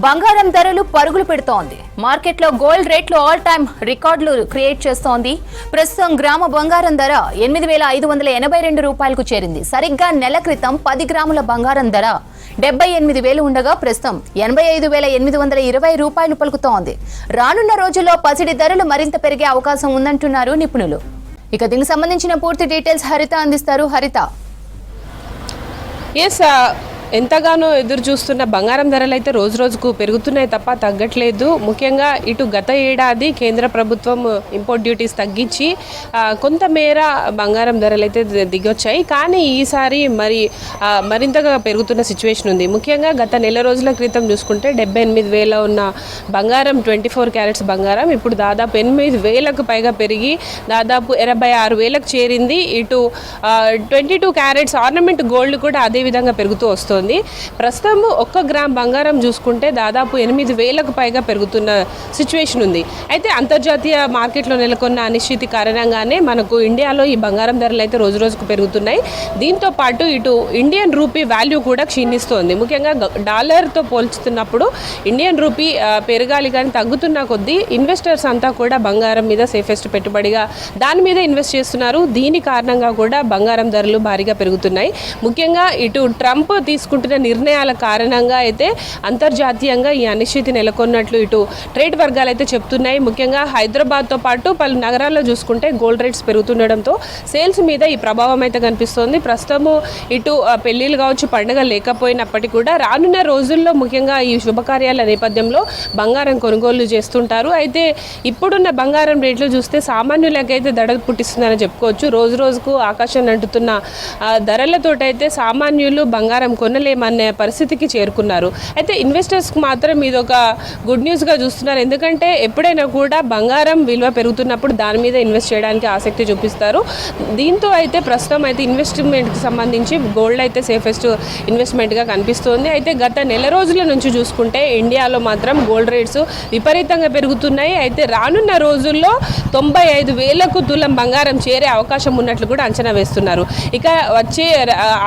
బంగారం ధరలు పరుగులు పెడుతోంది. మార్కెట్లో గోల్డ్ రేట్లు ఆల్ టైమ్ రికార్డులు క్రియేట్ చేస్తోంది. ప్రస్తుతం గ్రామ బంగారం ధర 8,582 రూపాయలకు చేరింది. సరిగ్గా నెల క్రితం 10 గ్రాముల బంగారం ధర 78,000 ఉండగా ప్రస్తుతం 85,820 రూపాయలు పలుకుతోంది. రానున్న రోజుల్లో పసిడి ధరలు మరింత పెరిగే అవకాశం ఉందంటున్నారు నిపుణులు. ఇక దీనికి సంబంధించిన పూర్తి డీటెయిల్స్ హరిత అందిస్తారు. హరిత, ఎంతగానో ఎదురు చూస్తున్న బంగారం ధరలు అయితే రోజు రోజుకు పెరుగుతున్నాయి తప్ప తగ్గట్లేదు. ముఖ్యంగా ఇటు గత ఏడాది కేంద్ర ప్రభుత్వం ఇంపోర్ట్ డ్యూటీస్ తగ్గించి కొంతమేర బంగారం ధరలు అయితే దిగొచ్చాయి. కానీ ఈసారి మరింతగా పెరుగుతున్న సిచ్యువేషన్ ఉంది. ముఖ్యంగా గత నెల రోజుల క్రితం చూసుకుంటే 78,000 ఉన్న బంగారం 24 క్యారెట్స్ బంగారం ఇప్పుడు దాదాపు 8,000కు పైగా పెరిగి దాదాపు 86,000కు చేరింది. ఇటు 22 క్యారెట్స్ ఆర్నమెంట్ గోల్డ్ కూడా అదే విధంగా పెరుగుతూ వస్తుంది. ప్రస్తుతం 1 గ్రామ్ బంగారం చూసుకుంటే దాదాపు 8,000కు పైగా పెరుగుతున్న సిచ్యువేషన్ ఉంది. అయితే అంతర్జాతీయ మార్కెట్లో నెలకొన్న అనిశ్చితి కారణంగానే మనకు ఇండియాలో ఈ బంగారం ధరలు అయితే రోజు రోజుకు పెరుగుతున్నాయి. దీంతో పాటు ఇటు ఇండియన్ రూపీ వాల్యూ కూడా క్షీణిస్తోంది. ముఖ్యంగా డాలర్తో పోల్చుతున్నప్పుడు ఇండియన్ రూపీ పెరగాలి కానీ తగ్గుతున్న కొద్దీ ఇన్వెస్టర్స్ అంతా కూడా బంగారం మీద సేఫెస్ట్ పెట్టుబడిగా దాని మీద ఇన్వెస్ట్ చేస్తున్నారు. దీని కారణంగా కూడా బంగారం ధరలు భారీగా పెరుగుతున్నాయి. ముఖ్యంగా ఇటు ట్రంప్ తీసుకుంటున్న నిర్ణయాల కారణంగా అయితే అంతర్జాతీయంగా ఈ అనిశ్చితి నెలకొన్నట్లు ఇటు ట్రేడ్ వర్గాలు అయితే చెప్తున్నాయి. ముఖ్యంగా హైదరాబాద్తో పాటు పలు నగరాల్లో చూసుకుంటే గోల్డ్ రేట్స్ పెరుగుతుండడంతో సేల్స్ మీద ఈ ప్రభావం అయితే కనిపిస్తోంది. ప్రస్తుతము ఇటు పెళ్లిళ్ళు కావచ్చు, పండుగ లేకపోయినప్పటికీ కూడా రానున్న రోజుల్లో ముఖ్యంగా ఈ శుభకార్యాల నేపథ్యంలో బంగారం కొనుగోలు చేస్తుంటారు. అయితే ఇప్పుడున్న బంగారం రేట్లు చూస్తే సామాన్యులకైతే దడ పుట్టిస్తుందని చెప్పుకోవచ్చు. రోజు రోజుకు ఆకాశాన్ని అంటుతున్న ధరలతోటైతే సామాన్యులు బంగారం కొనలేమనే పరిస్థితికి చేరుకున్నారు. అయితే ఇన్వెస్టర్స్కి మాత్రం ఇది ఒక గుడ్ న్యూస్గా చూస్తున్నారు. ఎందుకంటే ఎప్పుడైనా కూడా బంగారం విలువ పెరుగుతున్నప్పుడు దాని మీద ఇన్వెస్ట్ చేయడానికి ఆసక్తి చూపిస్తారు. దీంతో అయితే ప్రస్తుతం అయితే ఇన్వెస్ట్మెంట్కి సంబంధించి గోల్డ్ అయితే సేఫెస్ట్ ఇన్వెస్ట్మెంట్గా కనిపిస్తోంది. అయితే గత నెల రోజుల నుంచి చూసుకుంటే ఇండియాలో మాత్రం గోల్డ్ రేట్స్ విపరీతంగా పెరుగుతున్నాయి. అయితే రానున్న రోజుల్లో 95,000కు తులం బంగారం చేరే అవకాశం ఉన్నట్లు కూడా అంచనా వేస్తున్నారు. ఇక వచ్చే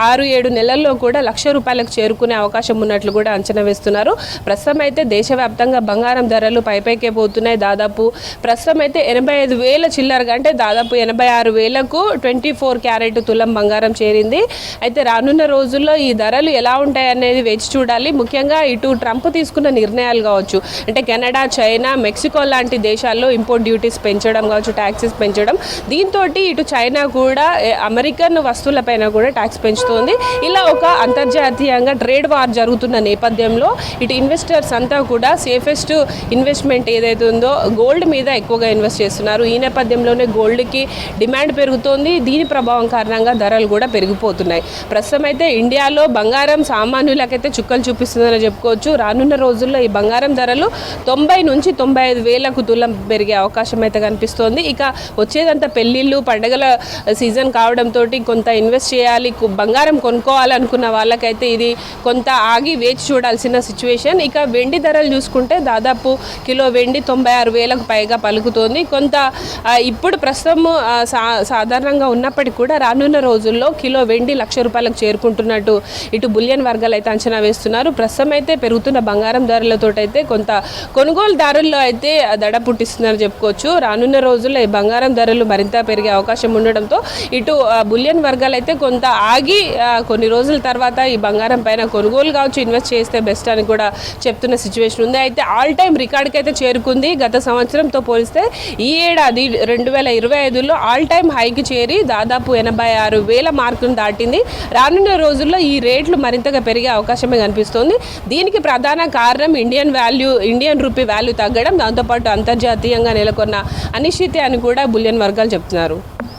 6-7 నెలల్లో కూడా ₹1,00,000 చేరుకునే అవకాశం ఉన్నట్లు కూడా అంచనా వేస్తున్నారు. ప్రస్తుతం అయితే దేశవ్యాప్తంగా బంగారం ధరలు పైకే పోతున్నాయి. దాదాపు ప్రస్తుతం అయితే 85,000 చిల్లరగా అంటే దాదాపు 86,000కు 24 క్యారెట్ తులం బంగారం చేరింది. అయితే రానున్న రోజుల్లో ఈ ధరలు ఎలా ఉంటాయనేది వేచి చూడాలి. ముఖ్యంగా ఇటు ట్రంప్ తీసుకున్న నిర్ణయాలు కావచ్చు, అంటే కెనడా, చైనా, మెక్సికో లాంటి దేశాల్లో ఇంపోర్ట్ డ్యూటీస్ పెంచడం కావచ్చు, ట్యాక్సెస్ పెంచడం, దీంతో ఇటు చైనా కూడా అమెరికన్ వస్తువులపైన కూడా ట్యాక్స్ పెంచుతోంది. ఇలా ఒక అంతర్జాతీయంగా ట్రేడ్ వార్ జరుగుతున్న నేపథ్యంలో ఇటు ఇన్వెస్టర్స్ అంతా కూడా సేఫెస్ట్ ఇన్వెస్ట్మెంట్ ఏదైతే ఉందో గోల్డ్ మీద ఎక్కువగా ఇన్వెస్ట్ చేస్తున్నారు. ఈ నేపథ్యంలోనే గోల్డ్కి డిమాండ్ పెరుగుతోంది. దీని ప్రభావం కారణంగా ధరలు కూడా పెరిగిపోతున్నాయి. ప్రస్తుతం అయితే ఇండియాలో బంగారం సామాన్యులకైతే చుక్కలు చూపిస్తుందని చెప్పుకోవచ్చు. రానున్న రోజుల్లో ఈ బంగారం ధరలు 90,000 నుంచి 95,000కు తులం పెరిగే అవకాశం అయితే కనిపిస్తోంది. ఇక వచ్చేదంతా పెళ్లిళ్ళు, పండుగల సీజన్ కావడంతో కొంత ఇన్వెస్ట్ చేయాలి, బంగారం కొనుక్కోవాలనుకున్న వాళ్ళకైతే ఇది కొంత ఆగి వేచి చూడాల్సిన సిచ్యువేషన్. ఇక వెండి ధరలు చూసుకుంటే దాదాపు కిలో వెండి 96,000కు పైగా పలుకుతోంది. కొంత ఇప్పుడు ప్రస్తుతం సాధారణంగా ఉన్నప్పటికీ కూడా రానున్న రోజుల్లో కిలో వెండి ₹1,00,000 చేరుకుంటున్నట్టు ఇటు బులియన్ వర్గాలు అయితే అంచనా వేస్తున్నారు. ప్రస్తుతం అయితే పెరుగుతున్న బంగారం ధరలతో అయితే కొంత కొనుగోలుదారుల్లో అయితే దడ పుట్టిస్తుందని చెప్పుకోవచ్చు. రానున్న రోజుల్లో ఈ బంగారం ధరలు మరింత పెరిగే అవకాశం ఉండడంతో ఇటు బులియన్ వర్గాలు అయితే కొంత ఆగి కొన్ని రోజుల తర్వాత ఈ బంగారం పైన కొనుగోలు కావచ్చు, ఇన్వెస్ట్ చేస్తే బెస్ట్ అని కూడా చెప్తున్న సిచ్యువేషన్ ఉంది. అయితే ఆల్ టైమ్ రికార్డ్కి అయితే చేరుకుంది. గత సంవత్సరంతో పోలిస్తే ఈ ఏడాది 2025లో ఆల్ టైమ్ హైకి చేరి దాదాపు 86,000 మార్కును దాటింది. రానున్న రోజుల్లో ఈ రేట్లు మరింతగా పెరిగే అవకాశమే కనిపిస్తోంది. దీనికి ప్రధాన కారణం ఇండియన్ రూపీ వాల్యూ తగ్గడం, దాంతోపాటు అంతర్జాతీయంగా నెలకొన్న అనిశ్చితి అని కూడా బులియన్ వర్గాలు చెప్తున్నారు.